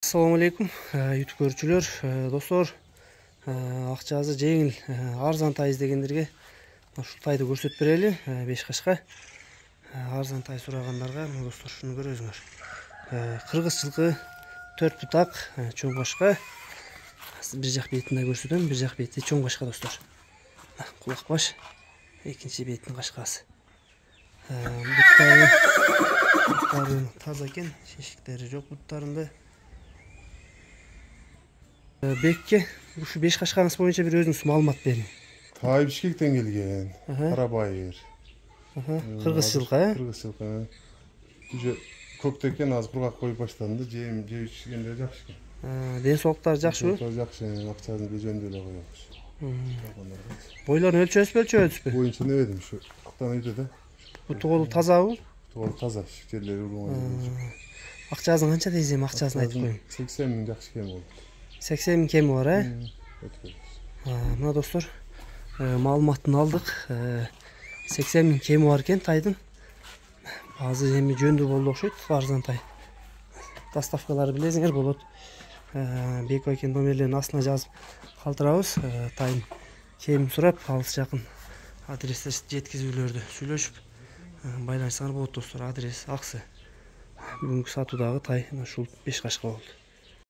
Assalamu alaikum YouTube көрүүчүлөр, достор. Акчасы жеңил, арзан тай издегендерге ушул тайды көрсөтүп берели. 5 кашка арзан тай сурагандарга, достор, шуну көрөсүңөр. Кыргыз жылкы 4 бутак, чоң кашка. Бир жак бетин да көрсөтөм, бир жак бети чоң кашка, достор. Кулак баш, экинчи бетин кашкасы. Буттары таза экен, шешиктери жок буттарында. Бекке ушу 5 кашкаңыз боюнча бир өзүңүз маалымат бериң. Тай Бишкектен келген, Карабайыр. Кыргыз жылкы, Кыргыз жылкы. Уже көктө экен, азыр кургак коюп баштаганды, жем жеп ичкенде жакшы экен. Ден соолуктары жакшыбы? Жакшы, акчасын жөндөй эле коебуз. Бойлорун өлчөбүзбү? Боюнча небедим, ушу актан үйдө да. Буту колу тазабы? Буту колу таза, жерлери урман. Акчасын канча дейсиң, акчасын айтып коюң. 80 миң жакшы кем болду. 80 миң кеми бар, Мына достор, маалыматын алдык. 80 миң кеми бар экен тайдын. Азыр эми жөндүү болду окшойт, арзан тай. Доставкалары билесиңер болот. Беко экен номерлерин астына жазып калтырабыз. Тайдын кемин сурап, алыс жакын адресте жеткизүүлөрдү сүйлөшүп байланышсаңар болот, достор. Адрес Аксы. Бүгүнкү сатуудагы тай ушул 5 кашка болду.